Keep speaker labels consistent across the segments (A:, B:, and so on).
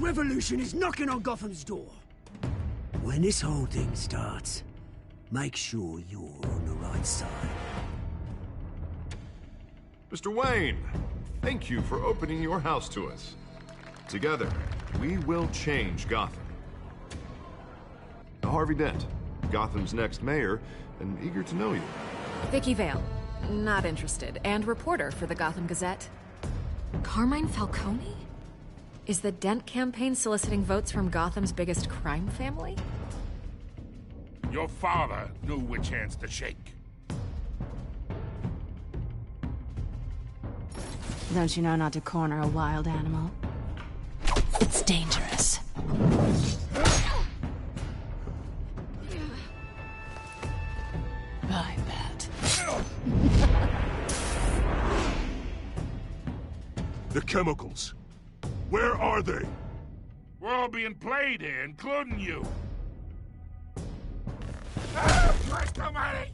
A: revolution is knocking on Gotham's door. When this whole thing starts, make sure you're on the right side.
B: Mr. Wayne, thank you for opening your house to us. Together, we will change Gotham. Harvey Dent, Gotham's next mayor, and eager to know you.
C: Vicky Vale, not interested, and reporter for the Gotham Gazette. Carmine Falcone? Is the Dent campaign soliciting votes from Gotham's biggest crime family?
D: Your father knew which hands to shake.
E: Don't you know not to corner a wild animal? It's dangerous. I bet.
D: The chemicals. Where are they? We're all being played here, including you. Christ almighty!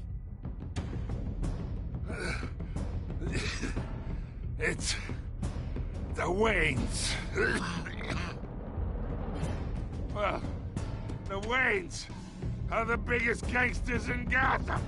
D: It's the Waynes. Well, the Waynes are the biggest gangsters in Gotham.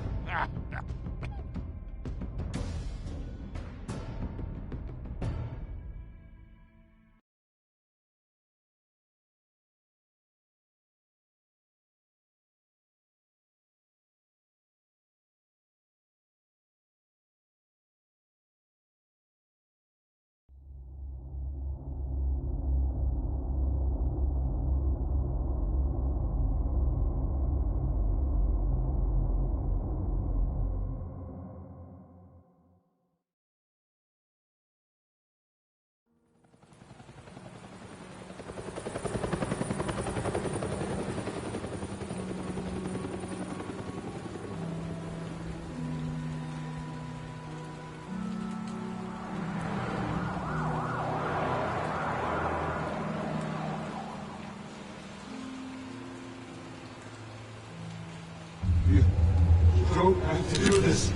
F: You don't have to do this.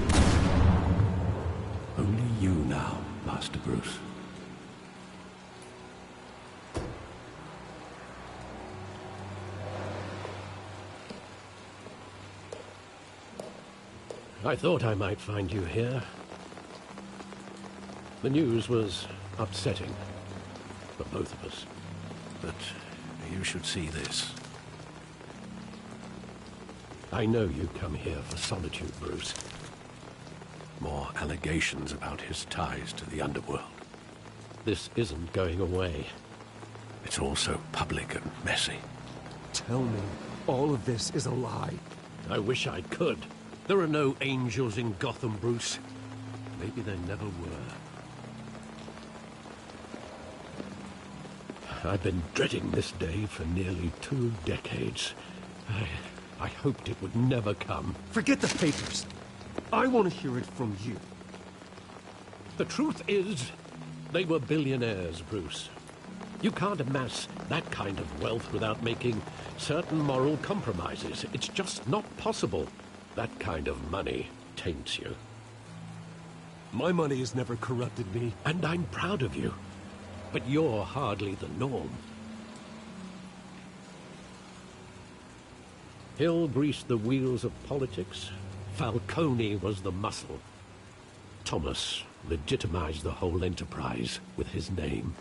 G: Only you now, Master Bruce. I thought I might find you here. The news was upsetting for both of us. But you should see this. I know you come here for solitude, Bruce. More allegations about his ties to the underworld. This isn't going away. It's all so public and messy.
F: Tell me, all of this is a lie.
G: I wish I could. There are no angels in Gotham, Bruce. Maybe there never were. I've been dreading this day for nearly 2 decades. I hoped it would never come.
F: Forget the papers. I want to hear it from you.
G: The truth is, they were billionaires, Bruce. You can't amass that kind of wealth without making certain moral compromises. It's just not possible. That kind of money taints you.
F: My money has never corrupted me.
G: And I'm proud of you. But you're hardly the norm. Hill greased the wheels of politics. Falcone was the muscle. Thomas legitimized the whole enterprise with his name.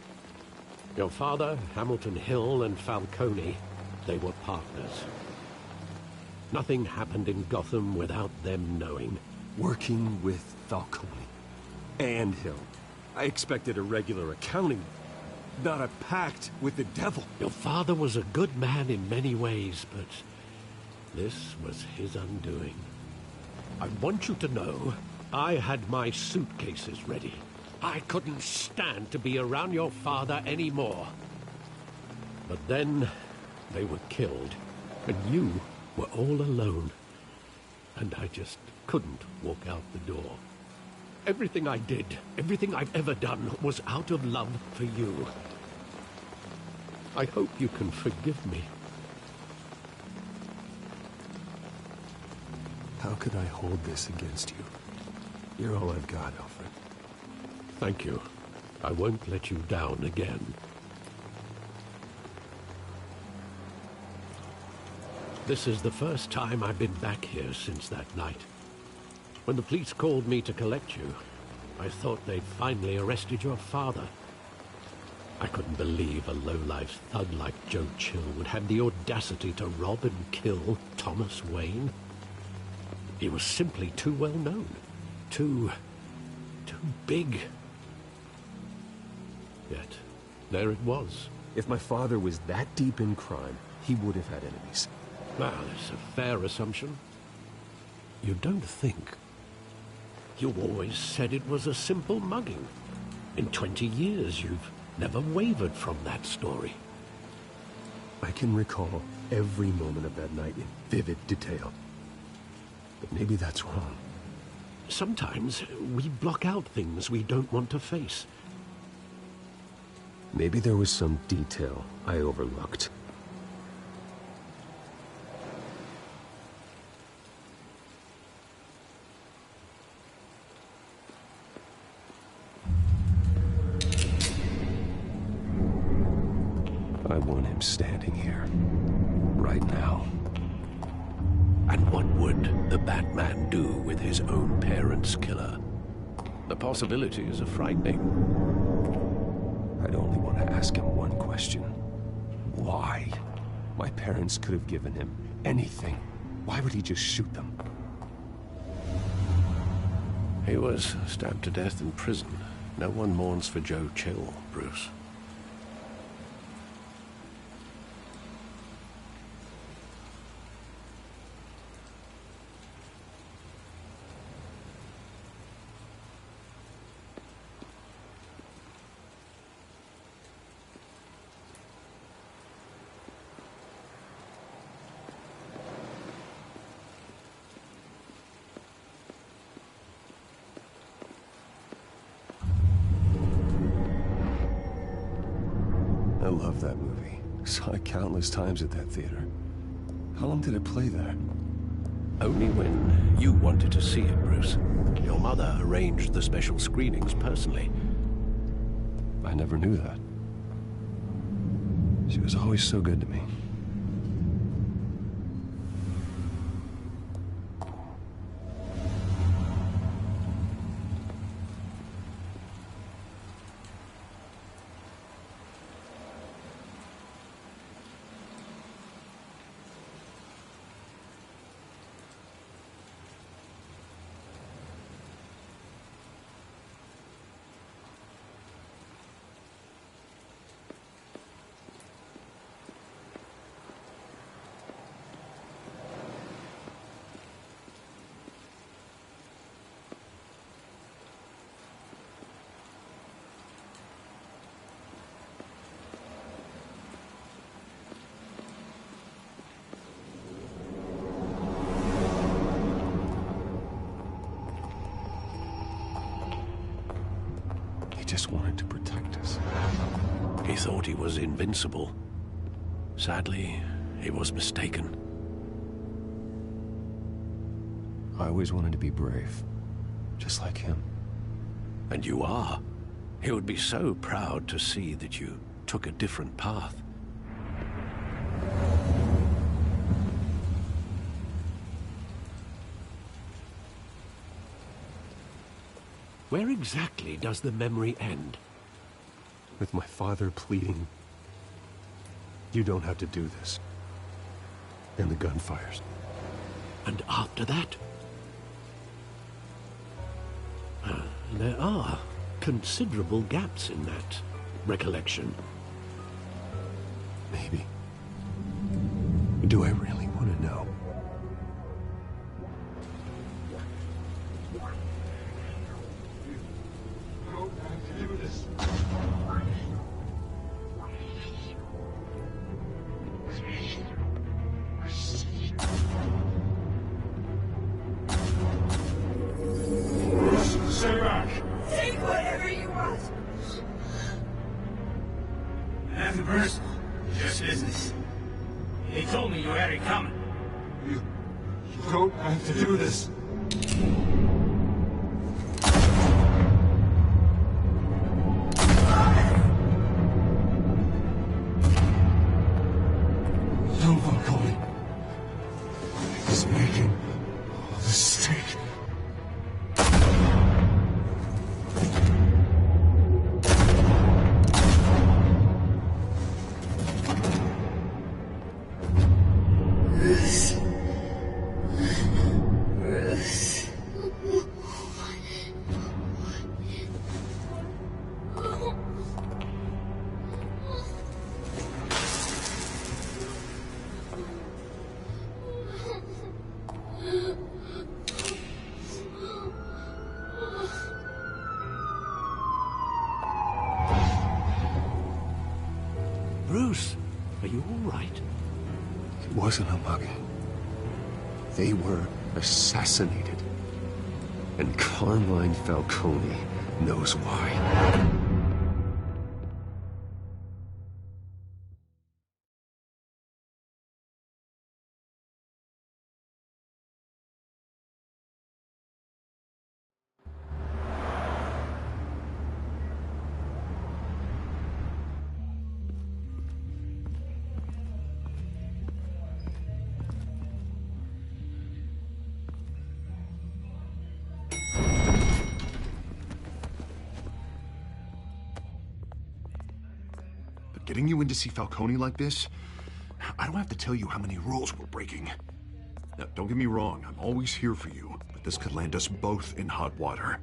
G: Your father, Hamilton Hill, and Falcone, they were partners. Nothing happened in Gotham without them knowing.
F: Working with Falcone and Hill. I expected a regular accounting, not a pact with the devil.
G: Your father was a good man in many ways, but this was his undoing. I want you to know, I had my suitcases ready. I couldn't stand to be around your father anymore. But then, they were killed, and you were all alone. And I just couldn't walk out the door. Everything I did, everything I've ever done, was out of love for you. I hope you can forgive me.
F: How could I hold this against you? You're all I've got, Alfred.
G: Thank you. I won't let you down again. This is the first time I've been back here since that night. When the police called me to collect you, I thought they'd finally arrested your father. I couldn't believe a low-life thug like Joe Chill would have the audacity to rob and kill Thomas Wayne. He was simply too well known. Too big. Yet, there it was.
F: If my father was that deep in crime, he would have had enemies.
G: Well, it's a fair assumption. You don't think? You always said it was a simple mugging. In 20 years, you've never wavered from that story.
F: I can recall every moment of that night in vivid detail. But maybe that's wrong.
G: Sometimes we block out things we don't want to face.
F: Maybe there was some detail I overlooked. I want him standing here, right now.
G: And what would the Batman do with his own parents' killer? The possibilities are frightening.
F: I'd only want to ask him one question. Why? My parents could have given him anything. Why would he just shoot them?
G: He was stabbed to death in prison. No one mourns for Joe Chill, Bruce.
F: I love that movie. Saw it countless times at that theater. How long did it play there?
G: Only when you wanted to see it, Bruce. Your mother arranged the special screenings personally.
F: I never knew that. She was always so good to me. Just wanted to protect us.
G: He thought he was invincible. Sadly, he was mistaken.
F: I always wanted to be brave, just like him.
G: And you are. He would be so proud to see that you took a different path. Where exactly does the memory end?
F: With my father pleading, "You don't have to do this." And the gun fires.
G: And after that? There are considerable gaps in that recollection.
F: Maybe. Do I really want to know?
D: Stay back!
A: Take whatever you want.
H: Nothing personal, just business. They told me you had it coming.
D: You don't have to do this. Don't Falcone.
G: Are you all right?
F: It wasn't a mugging. They were assassinated. And Carmine Falcone knows why.
B: Getting you in to see Falcone like this? I don't have to tell you how many rules we're breaking. Now, don't get me wrong, I'm always here for you, but this could land us both in hot water.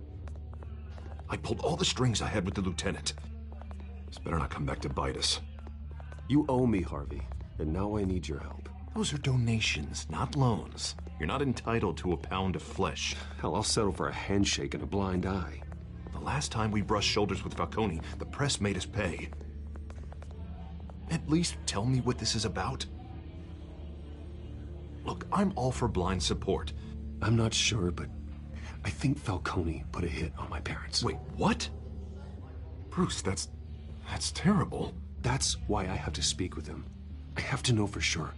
B: I pulled all the strings I had with the lieutenant. This better not come back to bite us.
F: You owe me, Harvey, and now I need your help.
B: Those are donations, not loans. You're not entitled to a pound of flesh.
F: Hell, I'll settle for a handshake and a blind eye.
B: The last time we brushed shoulders with Falcone, the press made us pay. At least tell me what this is about. Look, I'm all for blind support.
F: I'm not sure, but I think Falcone put a hit on my parents.
B: Wait, what? Bruce, that's terrible.
F: That's why I have to speak with him. I have to know for sure.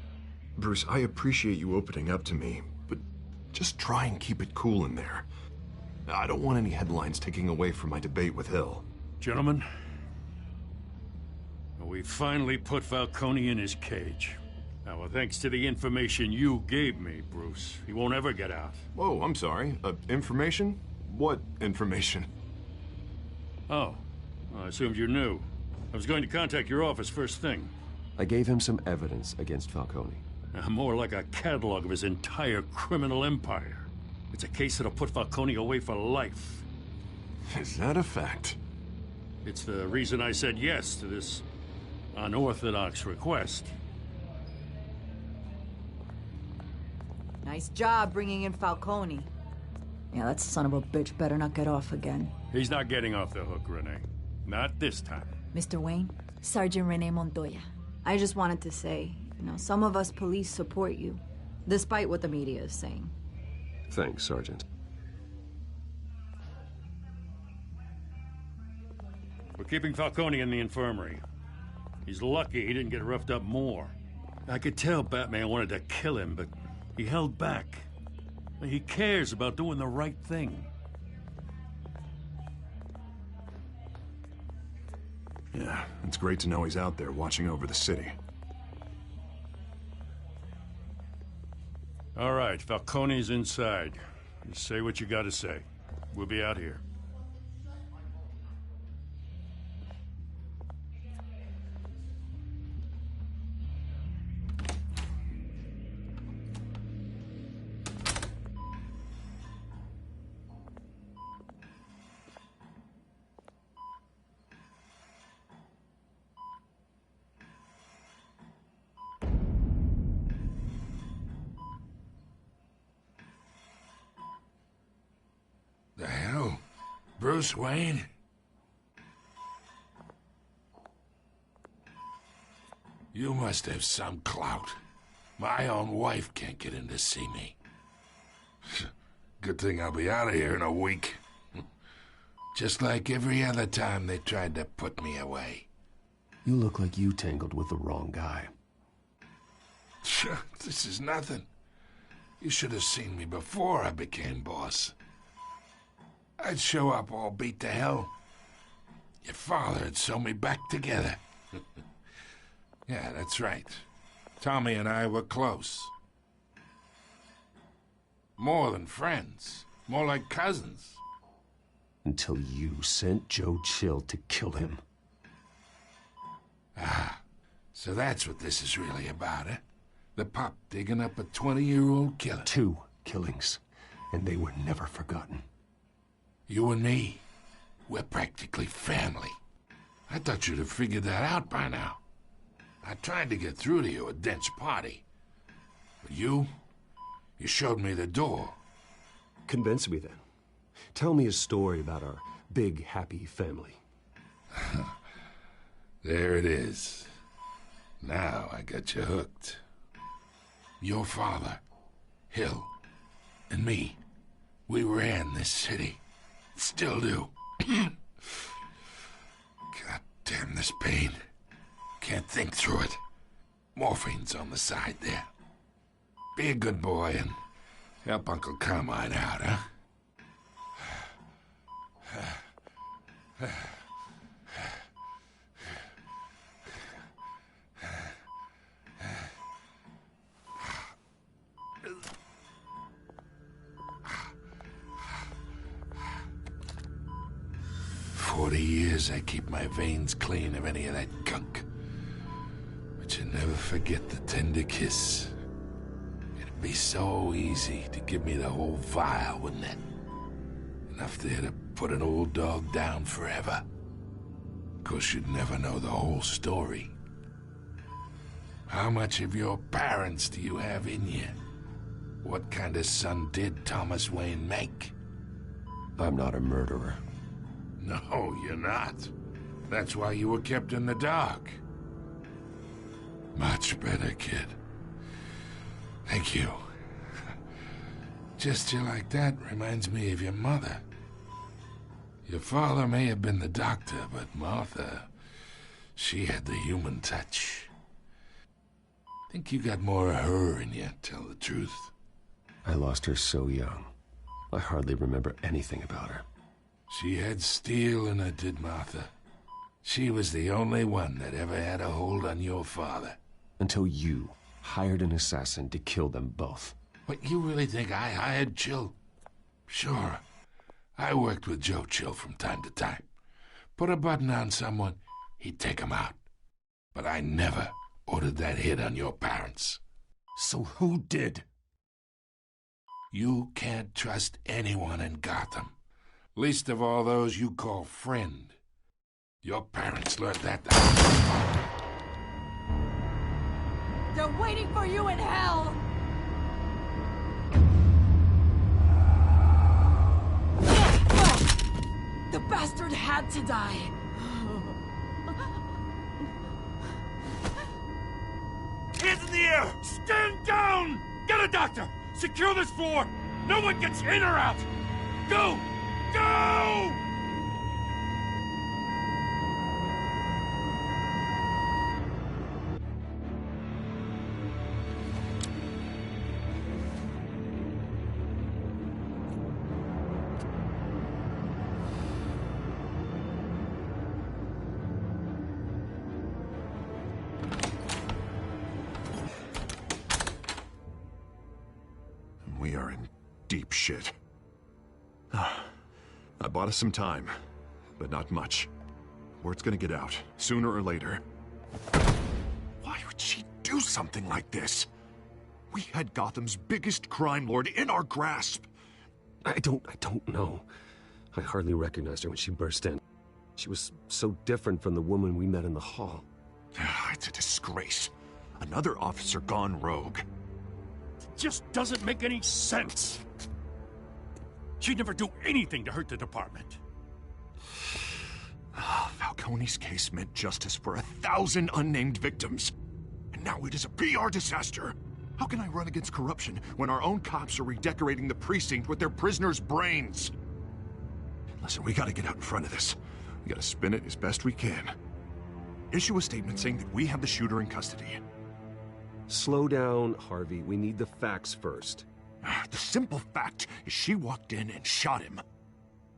B: Bruce, I appreciate you opening up to me, but just try and keep it cool in there. I don't want any headlines taking away from my debate with Hill.
D: Gentlemen, we finally put Falcone in his cage. Now, thanks to the information you gave me, Bruce, he won't ever get out.
B: Whoa, I'm sorry. Information? What information?
D: Oh, I assumed you knew. I was going to contact your office first thing.
F: I gave him some evidence against Falcone.
D: More like a catalog of his entire criminal empire. It's a case that'll put Falcone away for life.
B: Is that a fact?
D: It's the reason I said yes to this unorthodox request.
I: Nice job bringing in Falcone. Yeah, that son of a bitch better not get off again.
D: He's not getting off the hook, Renee. Not this time.
I: Mr. Wayne, Sergeant Renee Montoya. I just wanted to say, some of us police support you, despite what the media is saying.
F: Thanks, Sergeant.
D: We're keeping Falcone in the infirmary. He's lucky he didn't get roughed up more. I could tell Batman wanted to kill him, but he held back. He cares about doing the right thing.
B: Yeah, it's great to know he's out there watching over the city.
D: All right, Falcone's inside. You say what you gotta say. We'll be out here.
J: The hell? Bruce Wayne? You must have some clout. My own wife can't get in to see me. Good thing I'll be out of here in a week. Just like every other time they tried to put me away.
F: You look like you tangled with the wrong guy.
J: This is nothing. You should have seen me before I became boss. I'd show up all beat to hell. Your father'd sew me back together. Yeah, that's right. Tommy and I were close. More than friends. More like cousins.
F: Until you sent Joe Chill to kill him.
J: Ah, so that's what this is really about, eh? The pup digging up a 20-year-old killer.
F: 2 killings, and they were never forgotten.
J: You and me, we're practically family. I thought you'd have figured that out by now. I tried to get through to you at Dent's party. But you showed me the door.
F: Convince me then. Tell me a story about our big, happy family.
J: There it is. Now I got you hooked. Your father, Hill, and me, we ran this city. Still do. God damn this pain. Can't think through it. Morphine's on the side there. Be a good boy and help Uncle Carmine out, huh? 40 years I keep my veins clean of any of that gunk. But you never forget the tender kiss. It'd be so easy to give me the whole vial, wouldn't it? Enough there to put an old dog down forever. Of course, you'd never know the whole story. How much of your parents do you have in you? What kind of son did Thomas Wayne make?
F: I'm not a murderer.
J: No, you're not. That's why you were kept in the dark. Much better, kid. Thank you. Gesture like that reminds me of your mother. Your father may have been the doctor, but Martha, she had the human touch. Think you got more of her in you, tell the truth.
F: I lost her so young. I hardly remember anything about her.
J: She had steel in her, did Martha. She was the only one that ever had a hold on your father.
F: Until you hired an assassin to kill them both.
J: What, you really think I hired Chill? Sure. I worked with Joe Chill from time to time. Put a button on someone, he'd take him out. But I never ordered that hit on your parents.
F: So who did?
J: You can't trust anyone in Gotham. Least of all those you call friend. Your parents learned that.
I: They're waiting for you in hell! The bastard had to die.
D: Hands in the air! Stand down! Get a doctor! Secure this floor! No one gets in or out! Go! Go!
B: We are in deep shit. I bought us some time, but not much. Word's gonna get out, sooner or later. Why would she do something like this? We had Gotham's biggest crime lord in our grasp.
F: I don't know. I hardly recognized her when she burst in. She was so different from the woman we met in the hall.
B: It's a disgrace. Another officer gone rogue.
D: Just doesn't make any sense. She'd never do anything to hurt the department.
B: Falcone's case meant justice for 1,000 unnamed victims. And now it is a PR disaster. How can I run against corruption when our own cops are redecorating the precinct with their prisoners' brains? Listen, we gotta get out in front of this. We gotta spin it as best we can. Issue a statement saying that we have the shooter in custody.
F: Slow down, Harvey. We need the facts first.
B: The simple fact is she walked in and shot him.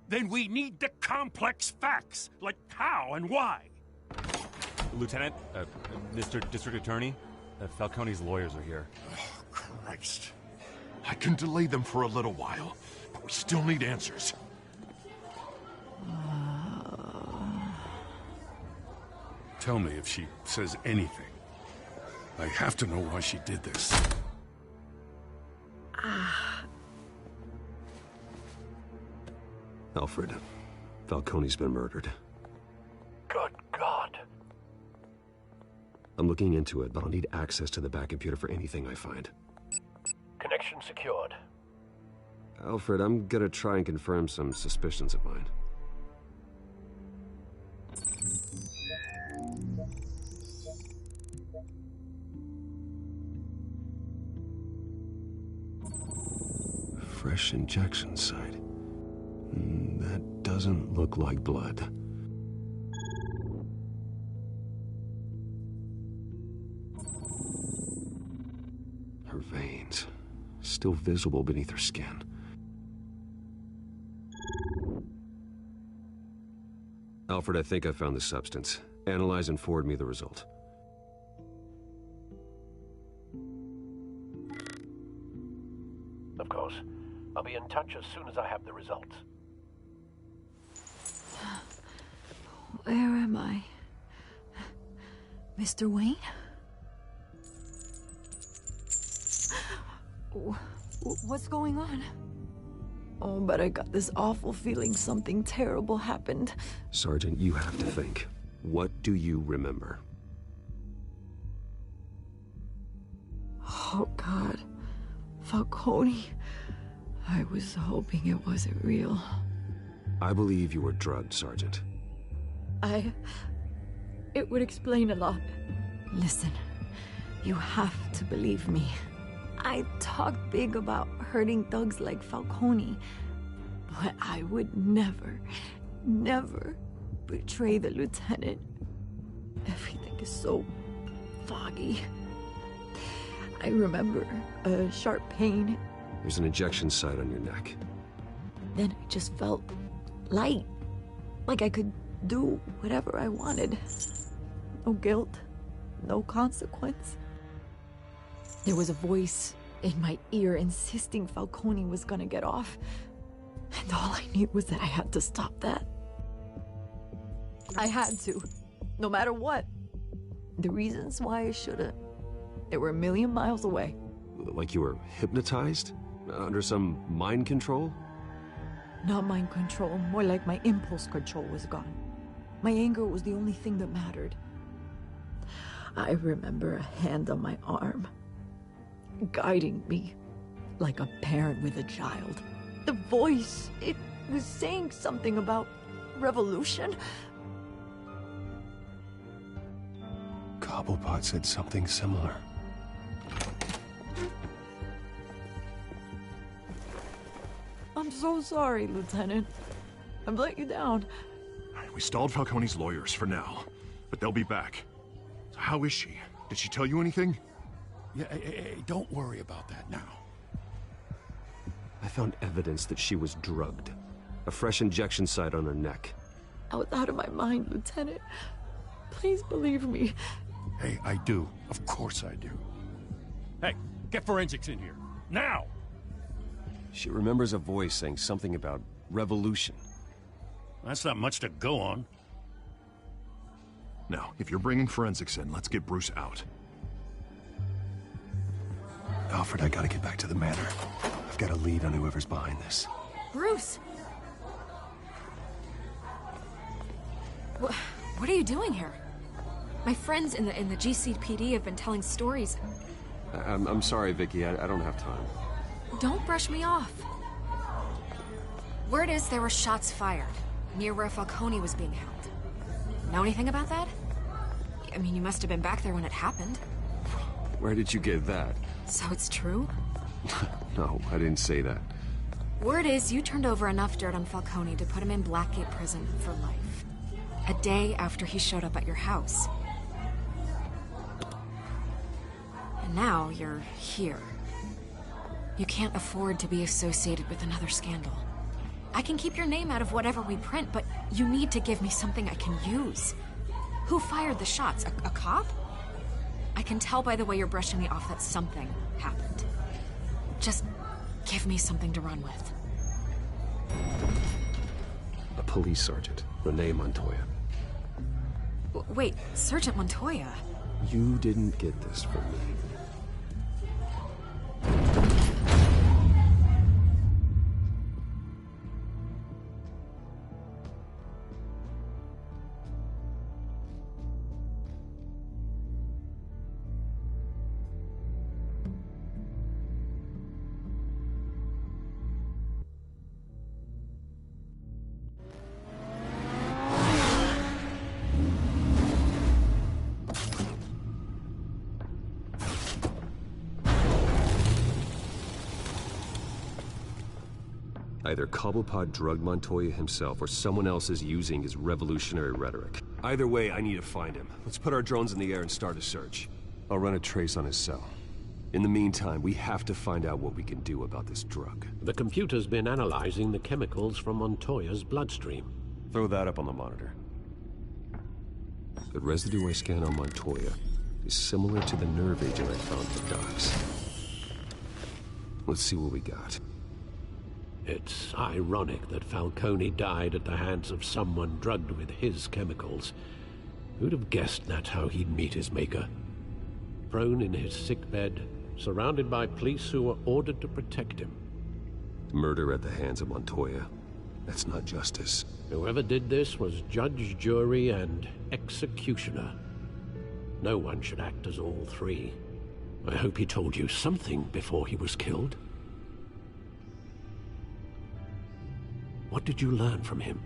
D: Then we need the complex facts, like how and why.
K: Lieutenant, Mr. District Attorney, Falcone's lawyers are here.
B: Oh, Christ. I can delay them for a little while, but we still need answers.
D: Tell me if she says anything. I have to know why she did this.
F: Alfred, Falcone's been murdered.
L: Good God.
F: I'm looking into it, but I'll need access to the back computer for anything I find.
L: Connection secured.
F: Alfred, I'm gonna try and confirm some suspicions of mine. fresh injection site. That doesn't look like blood. Her veins, still visible beneath her skin. Alfred, I think I found the substance. Analyze and forward me the result.
L: Of course. I'll be in touch as soon as I have the results.
I: Where am I? Mr. Wayne? What's going on? Oh, but I got this awful feeling something terrible happened.
F: Sergeant, you have to think. What do you remember?
I: Oh, God. Falcone. I was hoping it wasn't real.
F: I believe you were drugged, Sergeant.
I: It would explain a lot. Listen, you have to believe me. I talk big about hurting thugs like Falcone, but I would never, never betray the lieutenant. Everything is so foggy. I remember a sharp pain.
F: There's an injection site on your neck.
I: Then I just felt light, like I could do whatever I wanted. No guilt, no consequence. There was a voice in my ear insisting Falcone was gonna get off. And all I knew was that I had to stop that. I had to, no matter what. The reasons why I shouldn't, they were a million miles away.
F: Like you were hypnotized? Under some mind control?
I: Not mind control, more like my impulse control was gone. My anger was the only thing that mattered. I remember a hand on my arm, guiding me like a parent with a child. The voice, it was saying something about revolution.
F: Cobblepot said something similar.
I: I'm so sorry, Lieutenant. I've let you down.
B: We stalled Falcone's lawyers for now, but they'll be back. So how is she? Did she tell you anything?
D: Yeah, hey, don't worry about that now.
F: I found evidence that she was drugged. A fresh injection site on her neck.
I: I was out of my mind, Lieutenant. Please believe me.
D: Hey, I do. Of course I do. Hey, get forensics in here. Now!
F: She remembers a voice saying something about revolution.
D: That's not much to go on.
B: Now, if you're bringing forensics in, let's get Bruce out.
F: Alfred, I gotta get back to the manor. I've got a lead on whoever's behind this.
C: Bruce! What are you doing here? My friends in the GCPD have been telling stories.
F: I'm sorry, Vicky. I don't have time.
C: Don't brush me off. Word is there were shots fired near where Falcone was being held. Know anything about that? I mean, you must have been back there when it happened.
F: Where did you get that?
C: So it's true?
F: No, I didn't say that.
C: Word is you turned over enough dirt on Falcone to put him in Blackgate Prison for life. A day after he showed up at your house. And now you're here. You can't afford to be associated with another scandal. I can keep your name out of whatever we print, but you need to give me something I can use. Who fired the shots? A cop? I can tell by the way you're brushing me off that something happened. Just give me something to run with.
F: A police sergeant, Renee Montoya.
C: Wait, Sergeant Montoya?
F: You didn't get this from me. Either Cobblepot drugged Montoya himself, or someone else is using his revolutionary rhetoric. Either way, I need to find him. Let's put our drones in the air and start a search. I'll run a trace on his cell. In the meantime, we have to find out what we can do about this drug.
G: The computer's been analyzing the chemicals from Montoya's bloodstream.
F: Throw that up on the monitor. The residue I scanned on Montoya is similar to the nerve agent I found at the docks. Let's see what we got.
G: It's ironic that Falcone died at the hands of someone drugged with his chemicals. Who'd have guessed that's how he'd meet his maker? Prone in his sickbed, surrounded by police who were ordered to protect him.
F: Murder at the hands of Montoya. That's not justice.
G: Whoever did this was judge, jury, and executioner. No one should act as all three. I hope he told you something before he was killed. What did you learn from him?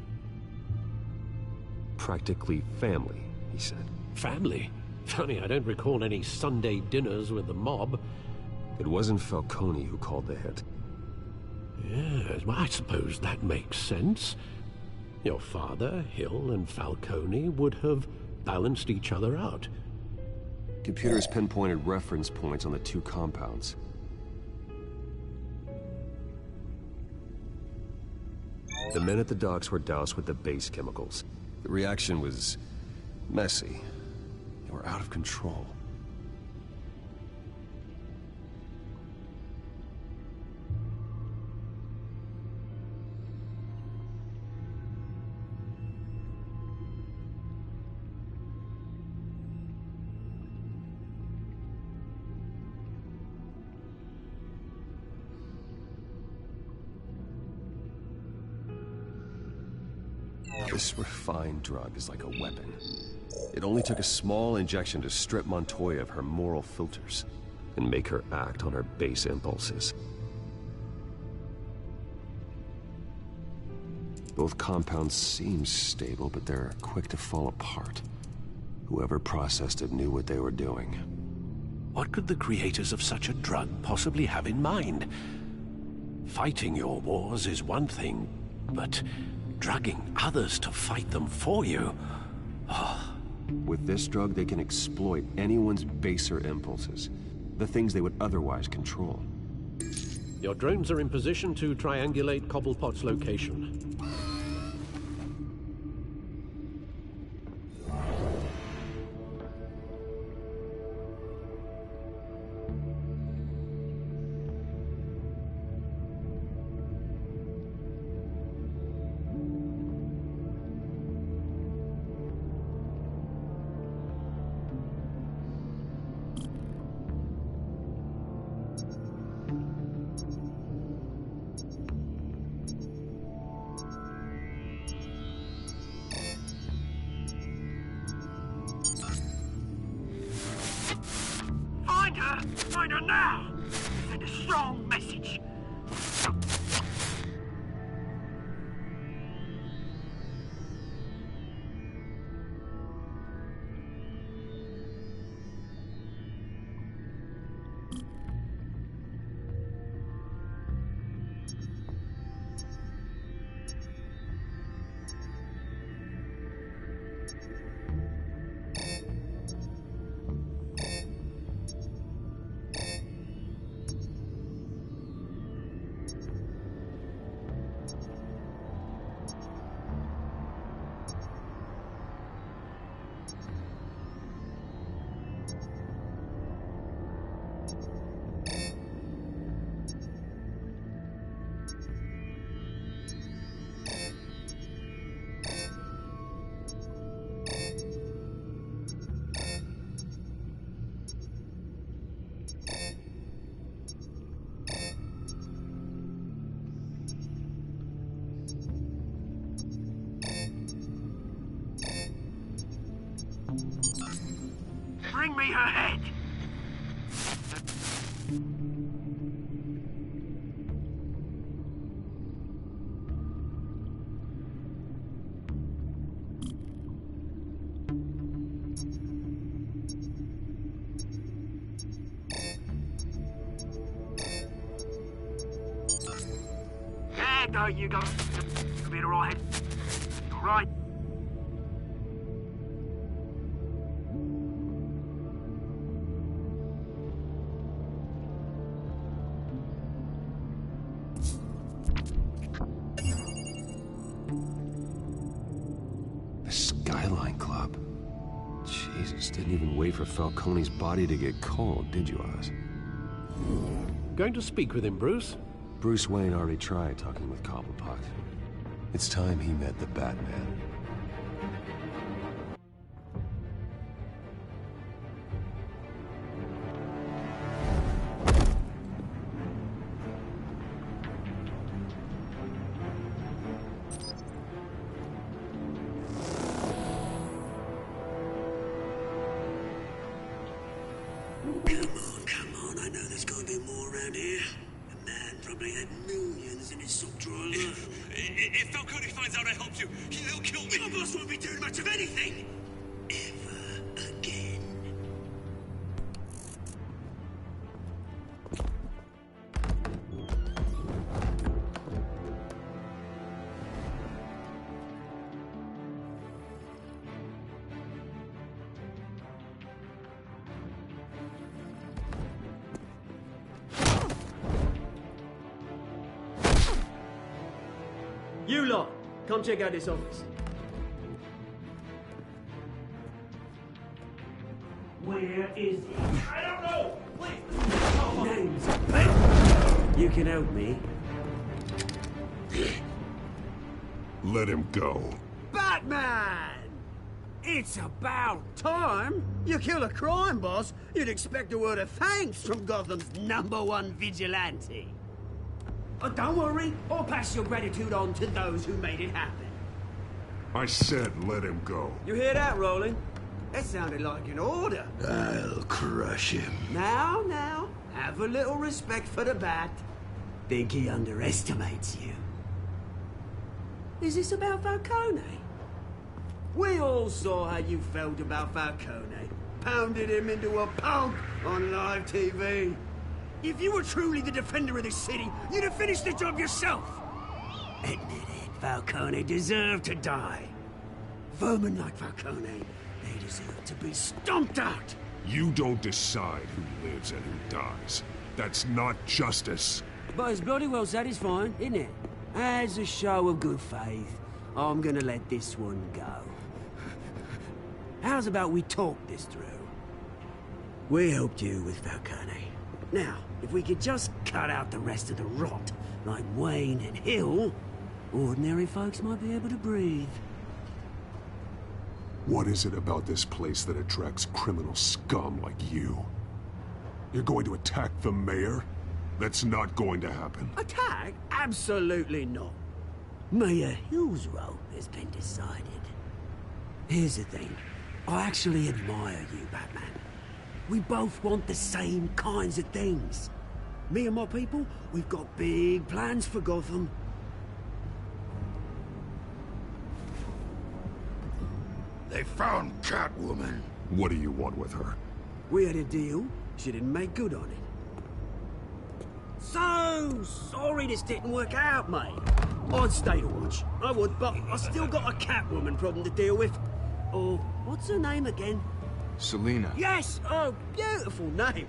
F: Practically family, he said.
G: Family? Funny, I don't recall any Sunday dinners with the mob.
F: It wasn't Falcone who called the hit.
G: Yes, well, I suppose that makes sense. Your father, Hill, and Falcone would have balanced each other out.
F: Computers pinpointed reference points on the two compounds. The men at the docks were doused with the base chemicals. The reaction was messy. They were out of control. This refined drug is like a weapon. It only took a small injection to strip Montoya of her moral filters and make her act on her base impulses. Both compounds seem stable, but they're quick to fall apart. Whoever processed it knew what they were doing.
G: What could the creators of such a drug possibly have in mind? Fighting your wars is one thing, but drugging others to fight them for you? Oh.
F: With this drug, they can exploit anyone's baser impulses, the things they would otherwise control.
G: Your drones are in position to triangulate Cobblepot's location.
A: Find her now! Send a strong message. Bring me her head! head, though, you go. You'll be in the right head. Right.
F: The Skyline Club. Jesus, didn't even wait for Falcone's body to get cold, did you, Oz?
G: Going to speak with him, Bruce?
F: Bruce Wayne already tried talking with Cobblepot. It's time he met the Batman.
A: Come on, I know there's gonna be more around here. The man probably had millions in his sock drawer alone.
M: If Falcone finds out I helped you, he'll kill me.
A: Your boss won't be doing much of anything. Ever again.
N: You lot, come check out this office.
A: Where is he?
M: I don't know.
A: Name's You can help me.
B: Let him go.
A: Batman! It's about time. You kill a crime boss, you'd expect a word of thanks from Gotham's #1 vigilante. Oh, don't worry, I'll pass your gratitude on to those who made it happen.
B: I said let him go.
A: You hear that, Roland? That sounded like an order.
B: I'll crush him.
A: Now, have a little respect for the Bat. Think he underestimates you. Is this about Falcone? We all saw how you felt about Falcone. Pounded him into a pulp on live TV. If you were truly the defender of this city, you'd have finished the job yourself. Admit it, Falcone deserved to die. Vermin like Falcone, they deserve to be stomped out.
B: You don't decide who lives and who dies. That's not justice.
A: But it's bloody well satisfying, isn't it? As a show of good faith, I'm gonna let this one go. How's about we talk this through? We helped you with Falcone. Now, if we could just cut out the rest of the rot, like Wayne and Hill, ordinary folks might be able to breathe.
B: What is it about this place that attracts criminal scum like you? You're going to attack the mayor? That's not going to happen.
A: Attack? Absolutely not. Mayor Hill's role has been decided. Here's the thing. I actually admire you, Batman. We both want the same kinds of things. Me and my people, we've got big plans for Gotham.
J: They found Catwoman.
B: What do you want with her?
A: We had a deal. She didn't make good on it. So sorry this didn't work out, mate. I'd stay to watch. I would, but I still got a Catwoman problem to deal with. Or, what's her name again?
O: Selina.
A: Yes! Oh, beautiful name.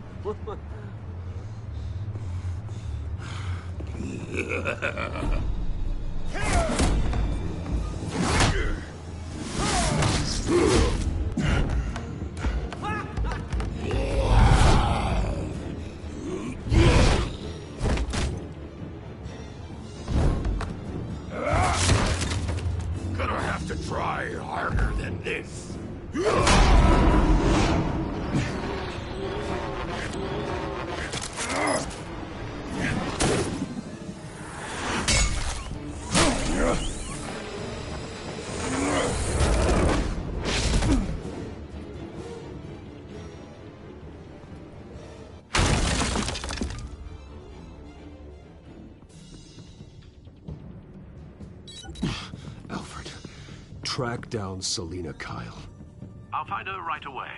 J: Gonna have to try harder than this.
F: Alfred, track down Selina Kyle.
L: I'll find her right away.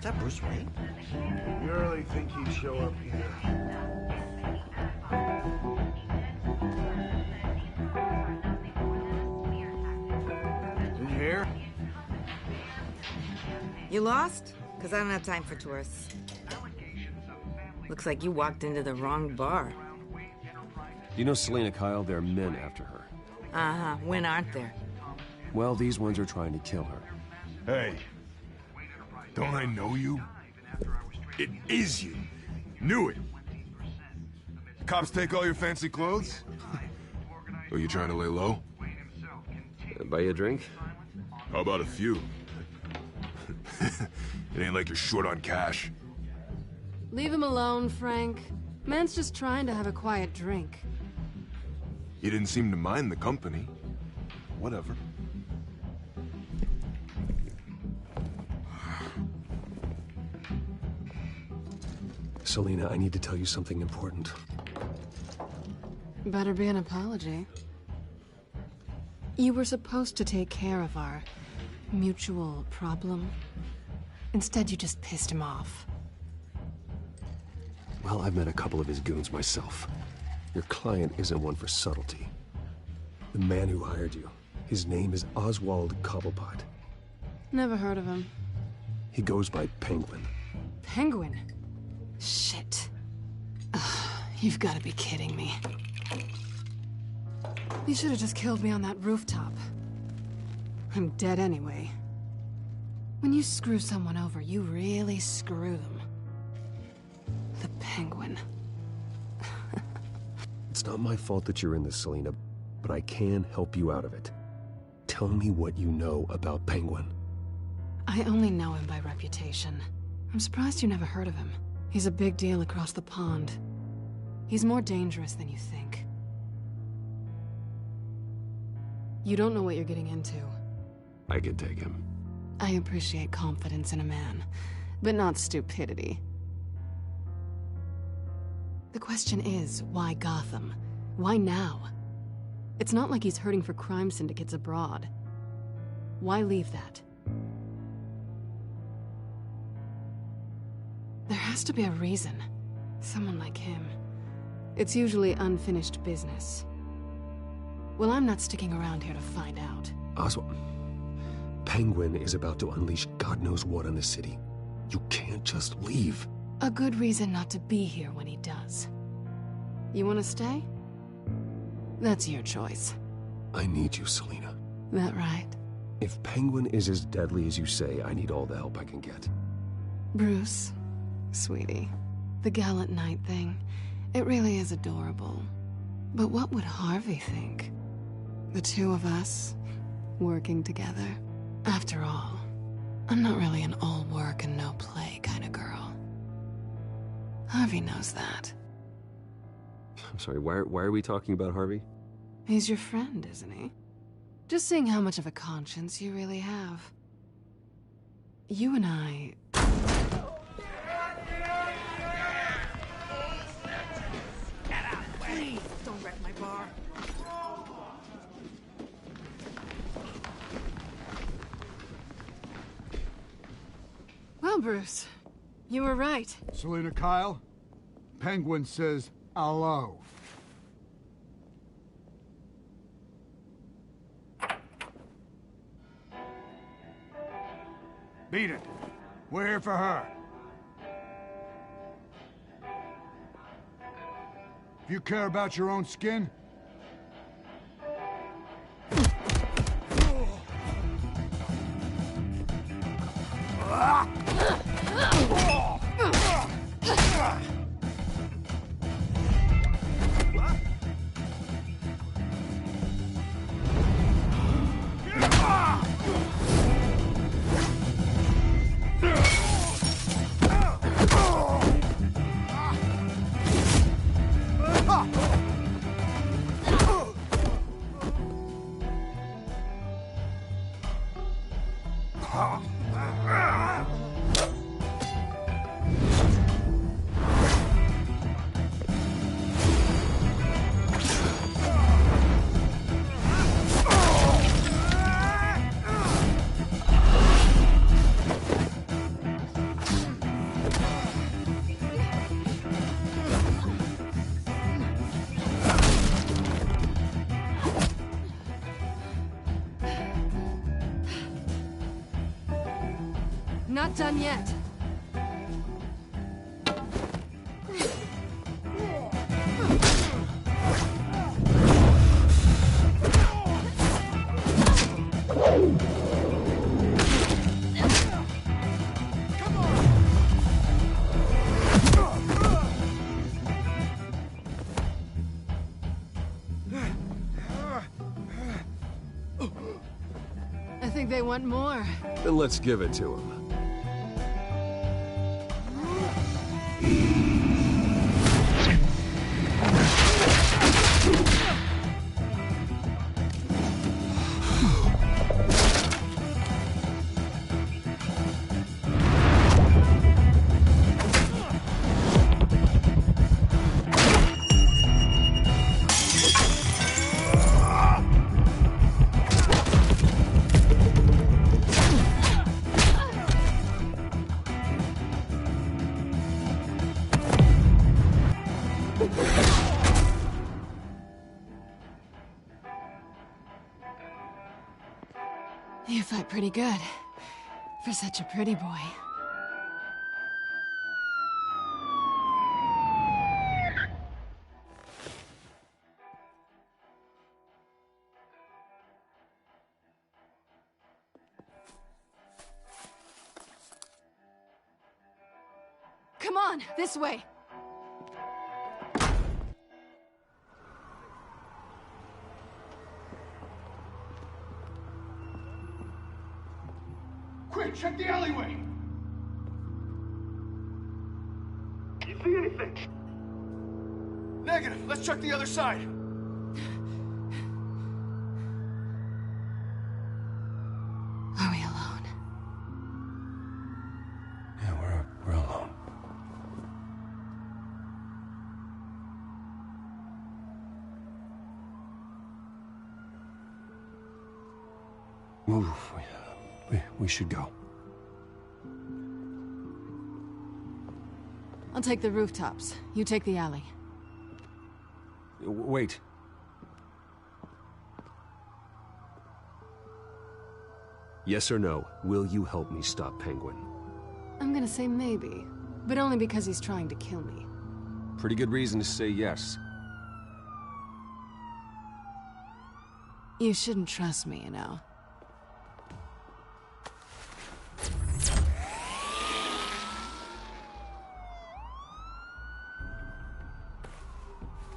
O: Is that Bruce Wayne?
P: You really think he'd show up here? Did you hear?
Q: You lost? Because I don't have time for tourists. Looks like you walked into the wrong bar.
F: You know Selina Kyle? There are men after her.
Q: Uh-huh. When aren't there?
F: Well, these ones are trying to kill her.
P: Hey. Don't I know you? It is you. Knew it. Cops take all your fancy clothes? Are you trying to lay low?
F: Buy you a drink?
P: How about a few? It ain't like you're short on cash.
E: Leave him alone, Frank. Man's just trying to have a quiet drink.
P: You didn't seem to mind the company. Whatever.
F: Selina, I need to tell you something important.
E: Better be an apology. You were supposed to take care of our mutual problem. Instead, you just pissed him off.
F: Well, I've met a couple of his goons myself. Your client isn't one for subtlety. The man who hired you, his name is Oswald Cobblepot.
E: Never heard of him.
F: He goes by Penguin.
E: Penguin? Shit. Ugh, you've got to be kidding me. You should have just killed me on that rooftop. I'm dead anyway. When you screw someone over, you really screw them. The Penguin.
F: It's not my fault that you're in this, Selina, but I can help you out of it. Tell me what you know about Penguin.
E: I only know him by reputation. I'm surprised you never heard of him. He's a big deal across the pond. He's more dangerous than you think. You don't know what you're getting into.
F: I can take him.
E: I appreciate confidence in a man, but not stupidity. The question is, why Gotham? Why now? It's not like he's hurting for crime syndicates abroad. Why leave that? There has to be a reason. Someone like him. It's usually unfinished business. Well, I'm not sticking around here to find out.
F: Oswald, Penguin is about to unleash God knows what on the city. You can't just leave.
E: A good reason not to be here when he does. You want to stay? That's your choice.
F: I need you, Selina.
E: That right?
F: If Penguin is as deadly as you say, I need all the help I can get.
E: Bruce, sweetie, the gallant knight thing, it really is adorable. But what would Harvey think? The two of us, working together. After all, I'm not really an all work and no play kind of girl. Harvey knows that.
F: I'm sorry, why are we talking about Harvey?
E: He's your friend, isn't he? Just seeing how much of a conscience you really have. You and I...
Q: Please, don't wreck my bar.
E: Well, Bruce, you were right.
P: Selina Kyle, Penguin says hello. Beat it. We're here for her. If you care about your own skin,
E: Not done yet. I think they want more.
F: Then let's give it to them.
E: You fight pretty good. For such a pretty boy. Come on, this way.
J: Quick, check the alleyway!
M: You see anything?
P: Negative. Let's check the other side.
E: Are we alone?
J: Yeah, we're alone.
F: Move. We should go.
E: I'll take the rooftops. You take the alley.
F: Wait. Yes or no, will you help me stop Penguin?
E: I'm gonna say maybe, but only because he's trying to kill me.
F: Pretty good reason to say yes.
E: You shouldn't trust me, you know.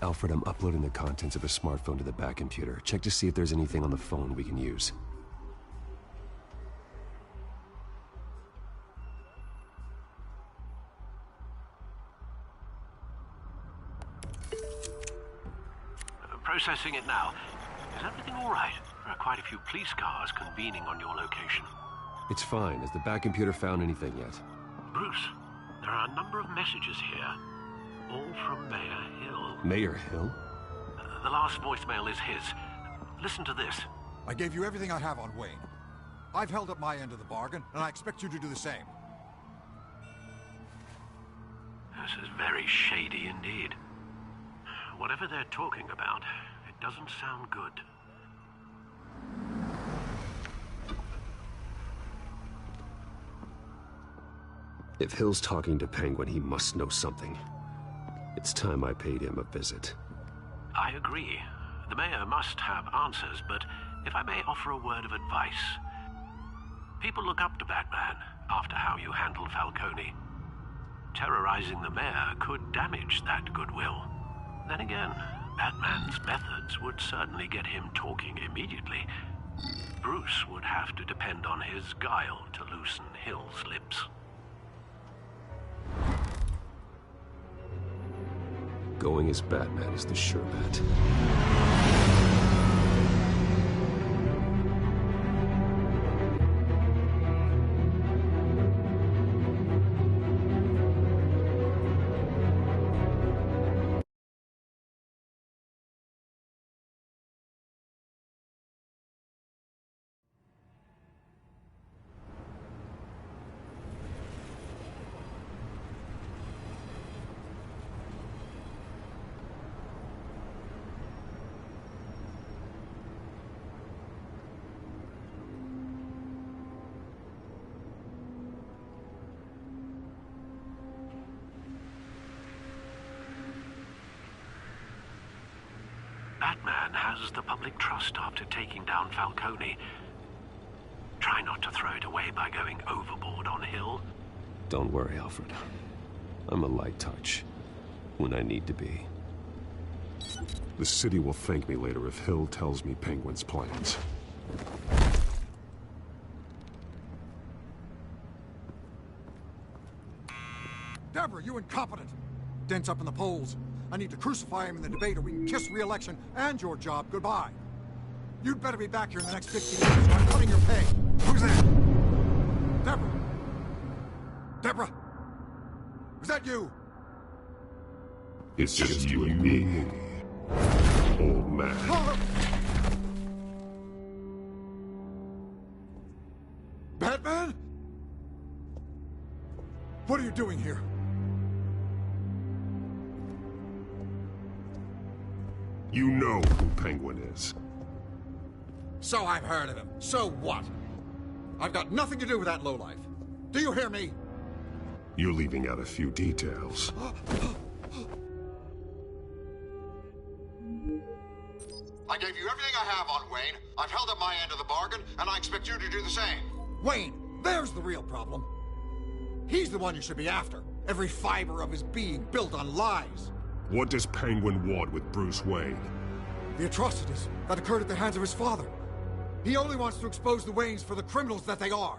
F: Alfred, I'm uploading the contents of a smartphone to the back computer. Check to see if there's anything on the phone we can use.
L: Processing it now. Is everything all right? There are quite a few police cars convening on your location.
F: It's fine. Has the back computer found anything yet?
L: Bruce, there are a number of messages here. All from Mayor Hill.
F: Mayor Hill?
L: The last voicemail is his. Listen to this.
O: I gave you everything I have on Wayne. I've held up my end of the bargain, and I expect you to do the same.
L: This is very shady indeed. Whatever they're talking about, it doesn't sound good.
F: If Hill's talking to Penguin, he must know something. It's time I paid him a visit.
L: I agree. The mayor must have answers, but if I may offer a word of advice. People look up to Batman after how you handled Falcone. Terrorizing the mayor could damage that goodwill. Then again, Batman's methods would certainly get him talking immediately. Bruce would have to depend on his guile to loosen Hill's lips.
F: Going as Batman is the sure bet.
L: Batman has the public trust after taking down Falcone. Try not to throw it away by going overboard on Hill.
F: Don't worry, Alfred. I'm a light touch when I need to be. The city will thank me later if Hill tells me Penguin's plans.
O: Deborah, you incompetent! Dent's up in the polls. I need to crucify him in the debate or we can kiss re-election and your job goodbye. You'd better be back here in the next 15 minutes or I'm cutting your pay. Who's there? Deborah? Deborah? Was that you?
F: It's just you and me, old man.
O: Batman? What are you doing here?
F: You know who Penguin is.
O: So I've heard of him. So what? I've got nothing to do with that lowlife. Do you hear me?
F: You're leaving out a few details.
O: I gave you everything I have on Wayne. I've held up my end of the bargain, and I expect you to do the same. Wayne, there's the real problem. He's the one you should be after. Every fiber of his being built on lies.
F: What does Penguin want with Bruce Wayne?
O: The atrocities that occurred at the hands of his father. He only wants to expose the Waynes for the criminals that they are.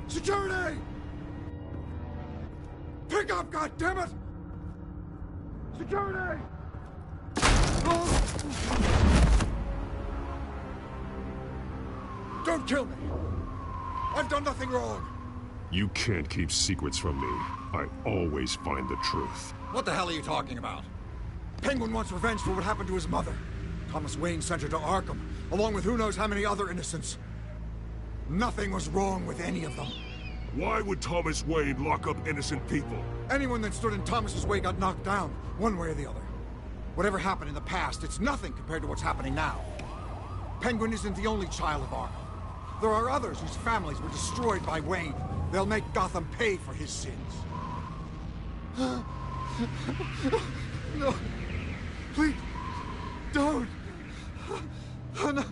O: Security! Pick up, goddammit! Security! Don't kill me! I've done nothing wrong!
F: You can't keep secrets from me. I always find the truth.
O: What the hell are you talking about? Penguin wants revenge for what happened to his mother. Thomas Wayne sent her to Arkham, along with who knows how many other innocents. Nothing was wrong with any of them.
F: Why would Thomas Wayne lock up innocent people?
O: Anyone that stood in Thomas's way got knocked down, one way or the other. Whatever happened in the past, it's nothing compared to what's happening now. Penguin isn't the only child of Arkham. There are others whose families were destroyed by Wayne. They'll make Gotham pay for his sins. No. Please. Don't. No.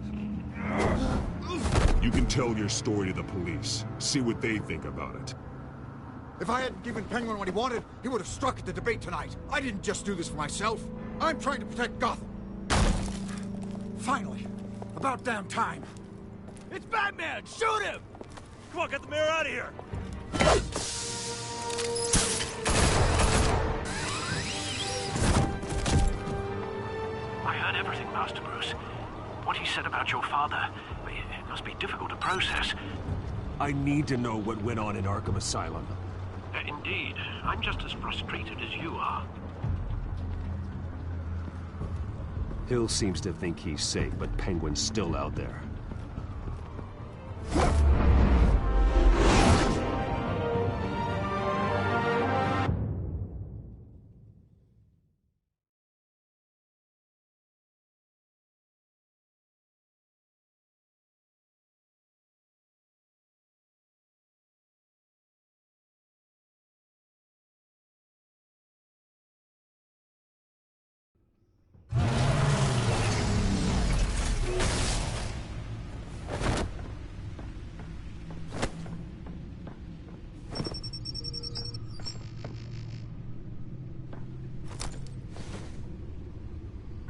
F: You can tell your story to the police. See what they think about it.
O: If I hadn't given Penguin what he wanted, he would have struck at the debate tonight. I didn't just do this for myself. I'm trying to protect Gotham. Finally. About damn time.
M: It's Batman! Shoot him! Come on, get the mayor out of here!
L: I heard everything, Master Bruce. What he said about your father, it must be difficult to process.
F: I need to know what went on in Arkham Asylum.
L: Indeed. I'm just as frustrated as you are.
F: Hill seems to think he's safe, but Penguin's still out there.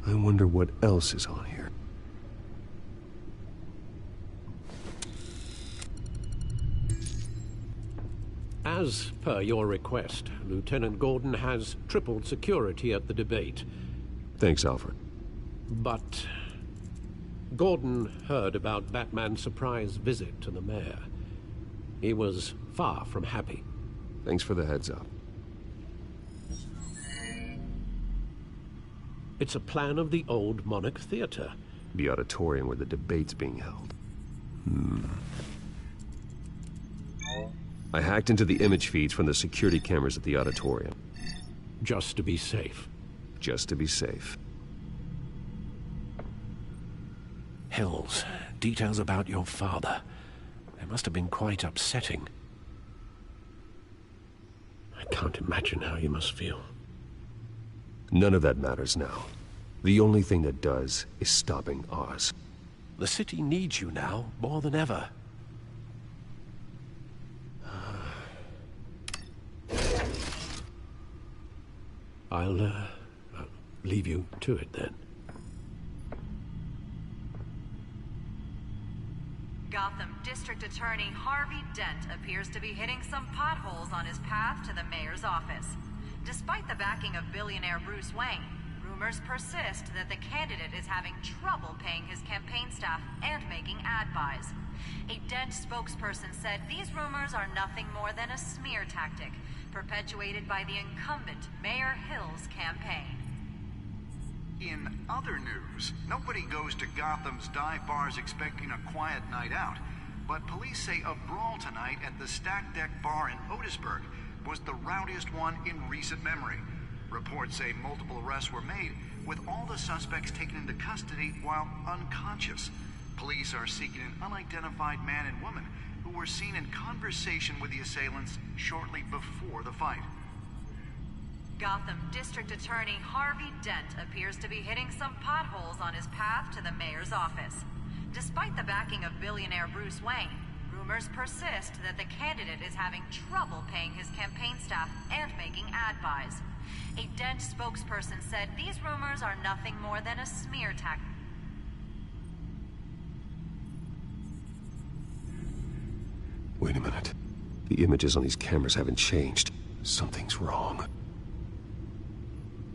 F: I wonder what else is on here.
G: As per your request, Lieutenant Gordon has tripled security at the debate.
F: Thanks, Alfred.
G: But Gordon heard about Batman's surprise visit to the mayor. He was far from happy.
F: Thanks for the heads up.
G: It's a plan of the old Monarch Theater.
F: The auditorium where the debate's being held. I hacked into the image feeds from the security cameras at the auditorium.
G: Just to be safe.
F: Just to be safe.
G: Hills, details about your father. They must have been quite upsetting. I can't imagine how you must feel.
F: None of that matters now. The only thing that does is stopping Oz.
G: The city needs you now, more than ever. I'll leave you to it then.
R: Gotham District Attorney Harvey Dent appears to be hitting some potholes on his path to the mayor's office. Despite the backing of billionaire Bruce Wayne, rumors persist that the candidate is having trouble paying his campaign staff and making ad buys. A Dent spokesperson said these rumors are nothing more than a smear tactic, perpetuated by the incumbent Mayor Hill's campaign.
S: In other news, nobody goes to Gotham's dive bars expecting a quiet night out, but police say a brawl tonight at the Stack Deck Bar in Otisburg was the rowdiest one in recent memory. Reports say multiple arrests were made, with all the suspects taken into custody while unconscious. Police are seeking an unidentified man and woman who were seen in conversation with the assailants shortly before the fight.
R: Gotham District Attorney Harvey Dent appears to be hitting some potholes on his path to the mayor's office. Despite the backing of billionaire Bruce Wayne, rumors persist that the candidate is having trouble paying his campaign staff and making ad buys. A Dent spokesperson said these rumors are nothing more than a smear tactic.
F: Wait a minute. The images on these cameras haven't changed. Something's wrong.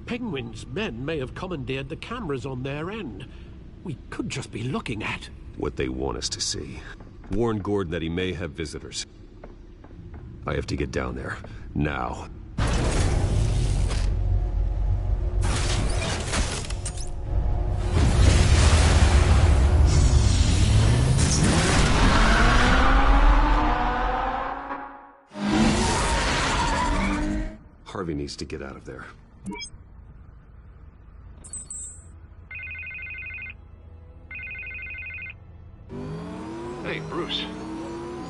G: Penguin's men may have commandeered the cameras on their end. We could just be looking at
F: what they want us to see. Warn Gordon that he may have visitors. I have to get down there, now. Harvey needs to get out of there.
B: Hey, Bruce.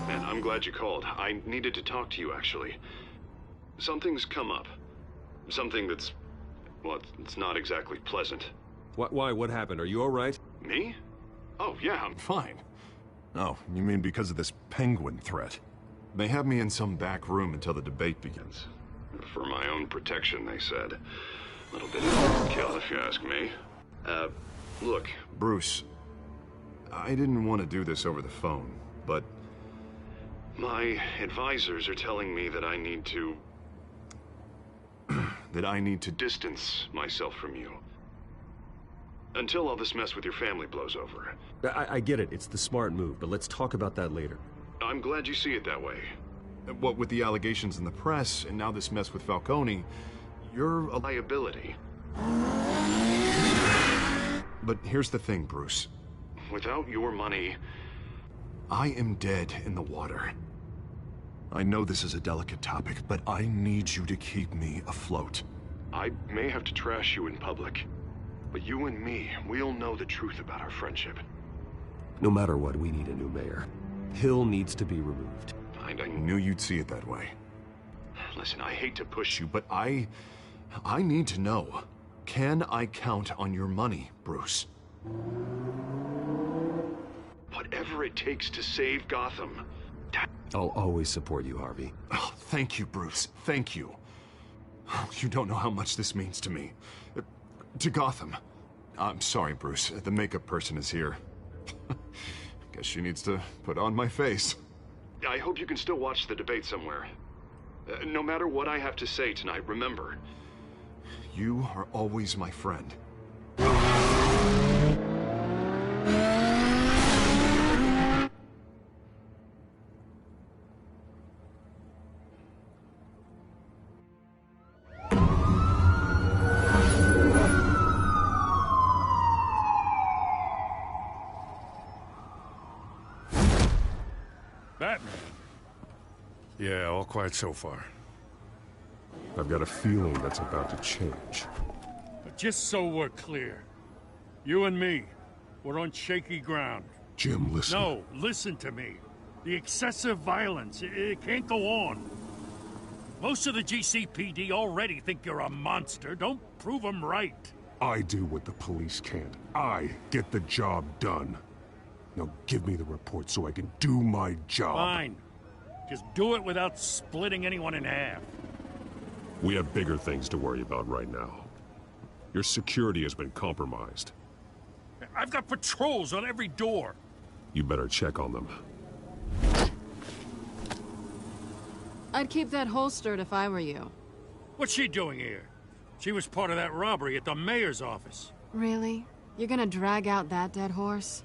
B: Man, I'm glad you called. I needed to talk to you, actually. Something's come up. Something that's... well, it's not exactly pleasant.
F: Why? What happened? Are you all right?
B: Me? Oh, yeah, I'm fine. Oh, you mean because of this penguin threat? They have me in some back room until the debate begins. For my own protection, they said. A little bit of overkill, if you ask me. Look, Bruce... I didn't want to do this over the phone, but... my advisors are telling me that I need to... distance myself from you. Until all this mess with your family blows over.
F: I get it. It's the smart move, but let's talk about that later.
B: I'm glad you see it that way. What with the allegations in the press, and now this mess with Falcone, you're a liability. But here's the thing, Bruce. Without your money, I am dead in the water. I know this is a delicate topic, but I need you to keep me afloat. I may have to trash you in public, but you and me, we'll know the truth about our friendship.
F: No matter what, we need a new mayor. Hill needs to be removed.
B: I knew you'd see it that way. Listen, I hate to push you, but I need to know. Can I count on your money, Bruce? Whatever it takes to save Gotham.
F: I'll always support you, Harvey.
B: Oh, thank you, Bruce. Thank you. You don't know how much this means to me. To Gotham. I'm sorry, Bruce. The makeup person is here. Guess she needs to put on my face. I hope you can still watch the debate somewhere. No matter what I have to say tonight, remember, you are always my friend.
D: Batman. Yeah, all quiet so far.
F: I've got a feeling that's about to change.
D: But just so we're clear, you and me, we're on shaky ground.
B: Jim, listen.
D: No, listen to me. The excessive violence, it can't go on. Most of the GCPD already think you're a monster. Don't prove them right.
B: I do what the police can't. I get the job done. Now give me the report so I can do my job.
D: Fine. Just do it without splitting anyone in half.
B: We have bigger things to worry about right now. Your security has been compromised.
D: I've got patrols on every door.
B: You better check on them.
E: I'd keep that holstered if I were you.
D: What's she doing here? She was part of that robbery at the mayor's office.
E: Really? You're gonna drag out that dead horse?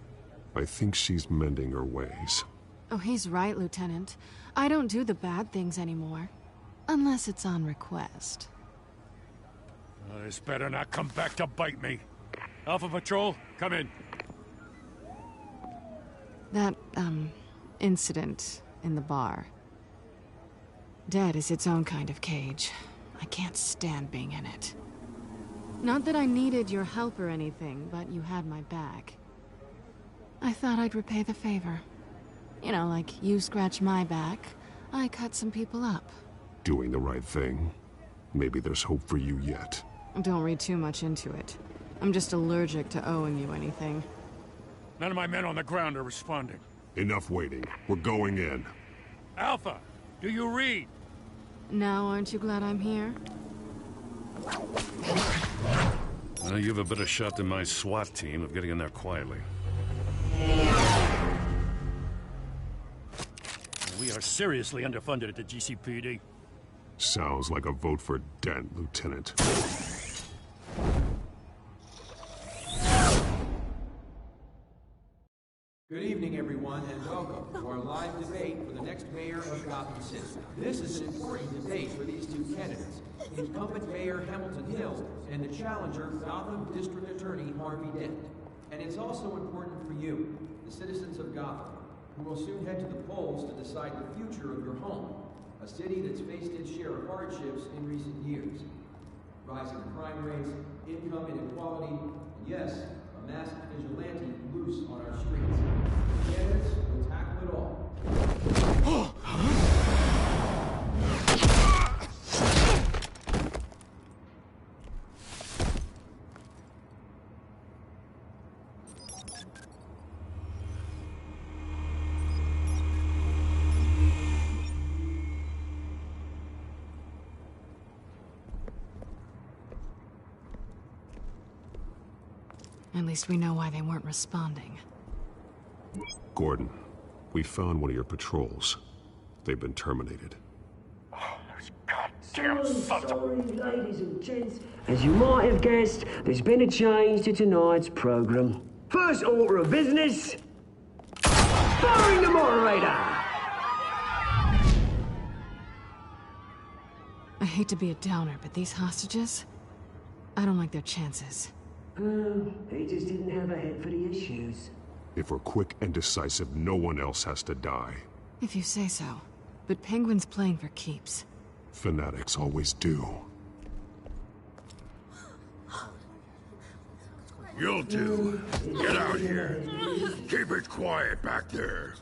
B: I think she's mending her ways.
E: Oh, he's right, Lieutenant. I don't do the bad things anymore. Unless it's on request.
D: This better not come back to bite me. Alpha Patrol, come in.
E: That, incident in the bar. Dead is its own kind of cage. I can't stand being in it. Not that I needed your help or anything, but you had my back. I thought I'd repay the favor. You know, like you scratch my back, I cut some people up.
B: Doing the right thing. Maybe there's hope for you yet.
E: Don't read too much into it. I'm just allergic to owing you anything.
D: None of my men on the ground are responding.
B: Enough waiting. We're going in.
D: Alpha, do you read?
E: Now, aren't you glad I'm here?
D: Well, you have a better shot than my SWAT team of getting in there quietly. We are seriously underfunded at the GCPD.
B: Sounds like a vote for Dent, Lieutenant.
T: Good evening, everyone, and welcome to our live debate for the next mayor of Gotham City. This is an important debate for these two candidates, incumbent Mayor Hamilton Hill and the challenger, Gotham District Attorney Harvey Dent. And it's also important for you, the citizens of Gotham, who will soon head to the polls to decide the future of your home, a city that's faced its share of hardships in recent years. Rising crime rates, income inequality, and yes, a masked vigilante loose on our streets. The candidates will tackle it all.
E: At least we know why they weren't responding.
B: Gordon, we found one of your patrols. They've been terminated.
N: Damn sorry, ladies and gents. As you might have guessed, there's been a change to tonight's program. First order of business, firing the moderator!
E: I hate to be a downer, but these hostages, I don't like their chances.
N: He just didn't have a head for the issues.
B: If we're quick and decisive, no one else has to die.
E: If you say so. But Penguin's playing for keeps.
B: Fanatics always do.
J: You'll do. Get out here. Keep it quiet back there.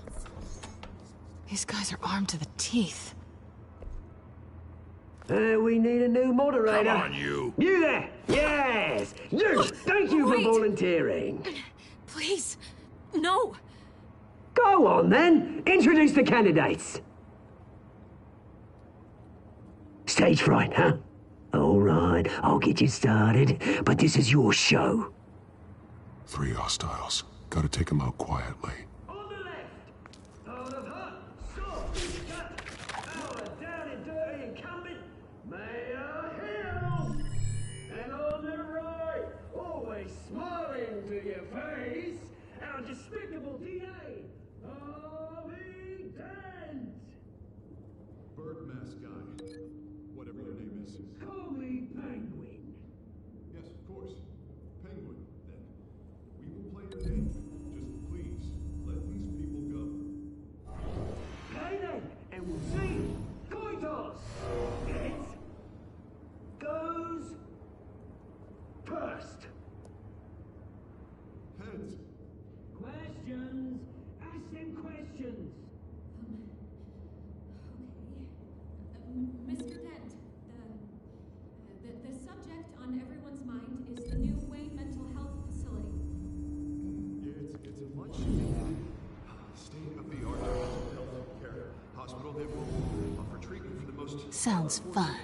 E: These guys are armed to the teeth.
N: We need a new moderator.
J: Come on, you.
N: You there! Yes! You! Thank you for volunteering.
C: Please, no.
N: Go on, then. Introduce the candidates. Stage fright, huh? All right, I'll get you started, but this is your show.
B: 3 hostiles. Gotta take them out quietly.
N: Smiling to your face, our despicable DA, Harvey Dent!
O: Bird mask guy. Whatever your name is.
N: Call me Penguin.
O: Yes, of course. Penguin, then. We will play your game. Just please, let these people go.
N: Okay then, and we'll see. Coitos! It goes first.
O: Heads.
N: Questions! Ask them questions!
C: Mr.
E: Sounds fun.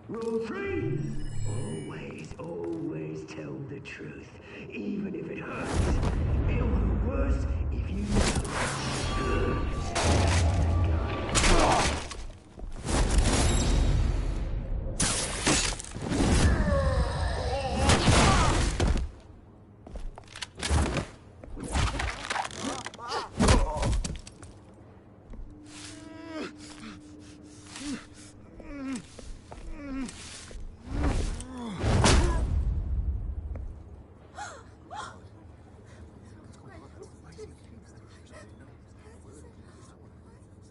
N: Rule 3, always tell the truth, even if it hurts. It'll be worse if you know.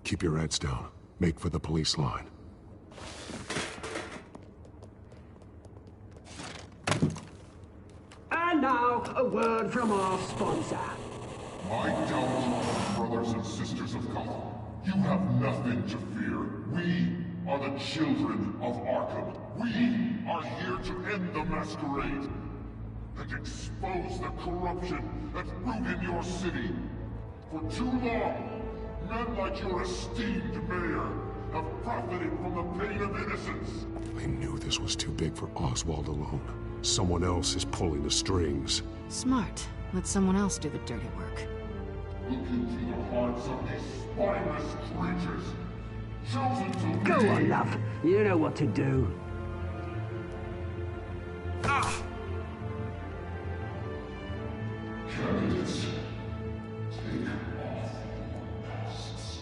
B: Keep your heads down. Make for the police line.
N: And now, a word from our sponsor.
U: My Telltale brothers and sisters of Gotham, you have nothing to fear. We are the children of Arkham. We are here to end the masquerade and expose the corruption that's rooted in your city. For too long, men like your esteemed mayor have profited from the pain of innocence.
B: I knew this was too big for Oswald alone. Someone else is pulling the strings.
E: Smart. Let someone else do the dirty work.
U: Look into the hearts of these spineless creatures, chosen to
N: Go
U: lead.
N: on, love. You know what to do.
U: Candidates, take off your masks.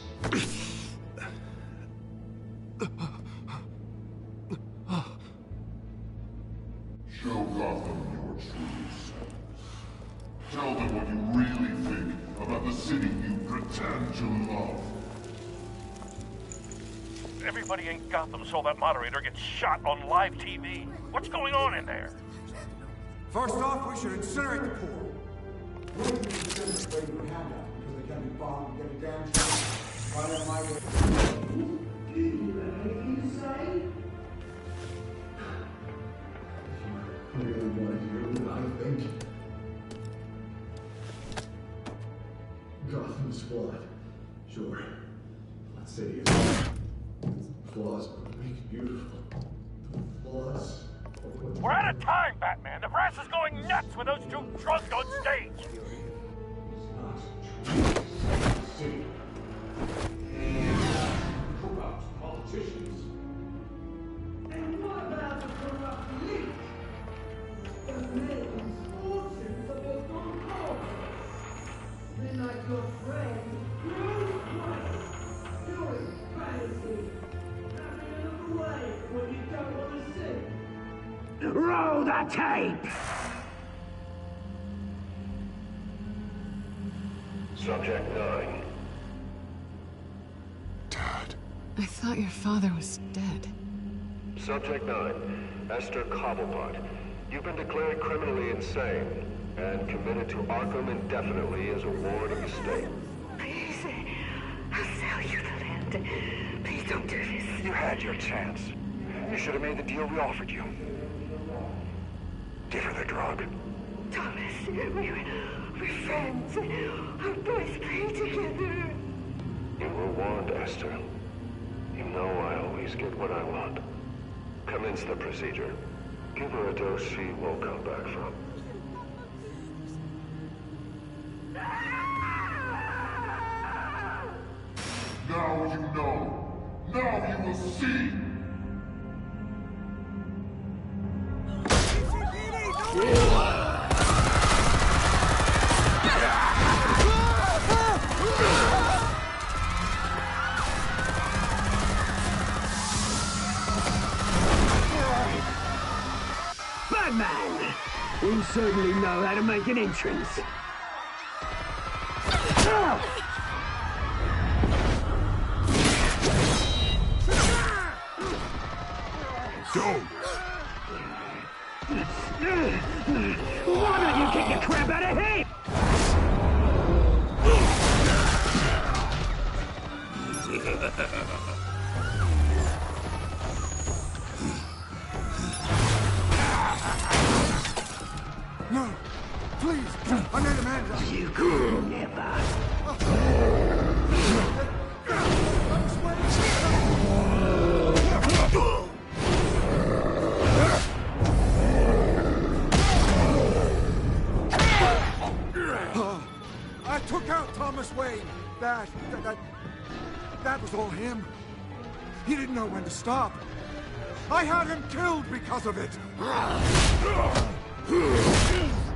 U: Show Gotham your true selves. Tell them what you really think about the city you pretend to love.
M: Everybody in Gotham saw that moderator get shot on live TV. What's going on in there?
O: First off, we should incinerate the poor.
V: Gotham's flawed. Sure. That city is flaws, but make it beautiful. The flaws.
M: We're out of time, Batman. The press is going nuts with those two drunks on stage.
V: City. Corrupt politicians.
N: And what about the corrupt elite? The millions, fortunes of your concourse. They're like your friend, Bruce Wayne, doing fantasy, having a look away when you don't want to see. Roll the tape!
W: Subject 9.
E: I thought your father was dead.
W: Subject 9. Esther Cobblepot. You've been declared criminally insane and committed to Arkham indefinitely as a ward of the state.
X: Please, I'll sell you the land. Please don't do this.
W: You had your chance. You should have made the deal we offered you. Give her the drug.
X: Thomas, we're friends. Our boys play together.
W: You were warned, Esther. You know I always get what I want. Commence the procedure. Give her a dose she won't come back from.
U: Now you know. Now you will see.
N: Batman! You certainly know how to make an entrance.
U: Don't!
N: Why don't you kick the
O: No! Please! I made Amanda!
X: You could never.
O: I took out Thomas Wayne. That was all him. He didn't know when to stop. I had him killed because of it.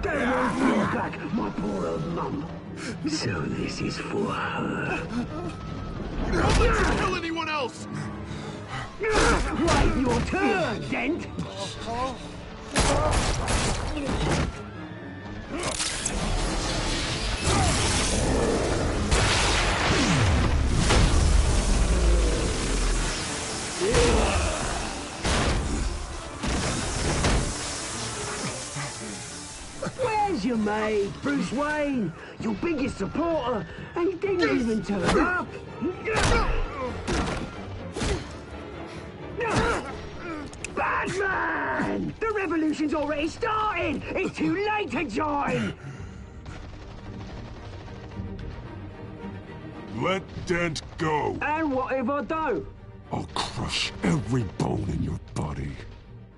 X: They won't bring back my poor old mum. So this is for her.
P: Don't let you kill anyone else!
X: Right, your turn, Dent! Where's your mate, Bruce Wayne? Your biggest supporter, and he didn't even turn up. Batman! The revolution's already started! It's too late to join!
P: Let Dent go.
X: And what if I do?
P: I'll crush every bone in your body.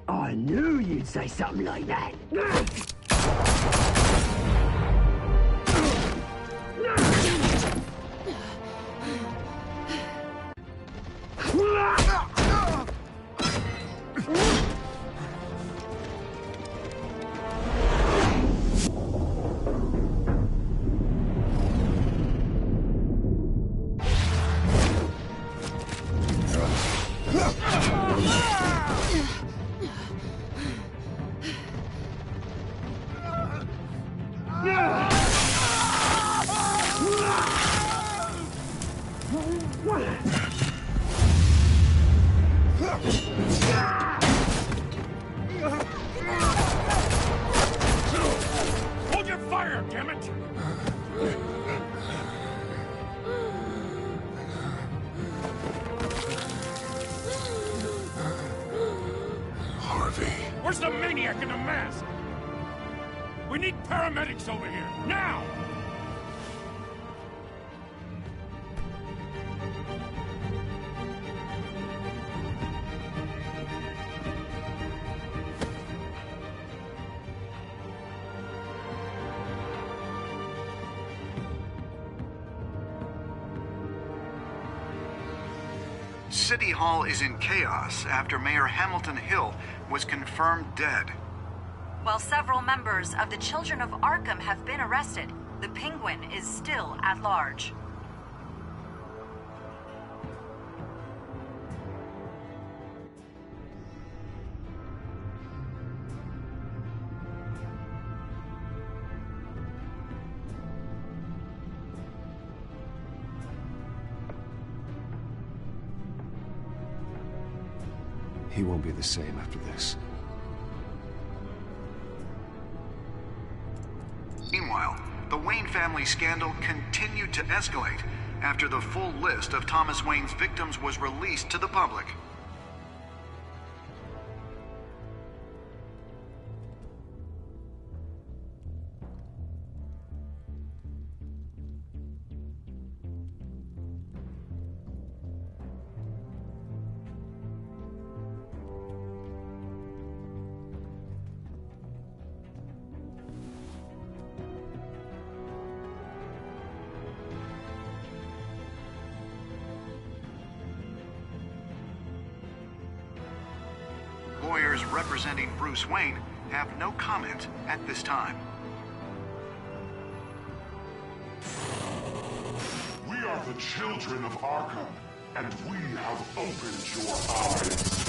X: I knew you'd say something like that.
M: Hold your fire, damn it!
P: Harvey.
M: Where's the maniac in the mask? We need paramedics over here, now!
S: City Hall is in chaos after Mayor Hamilton Hill was confirmed dead.
R: While several members of the Children of Arkham have been arrested, the Penguin is still at large.
F: He won't be the same after this.
S: Meanwhile, the Wayne family scandal continued to escalate after the full list of Thomas Wayne's victims was released to the public. Lawyers representing Bruce Wayne have no comment at this time.
U: We are the children of Arkham, and we have opened your eyes.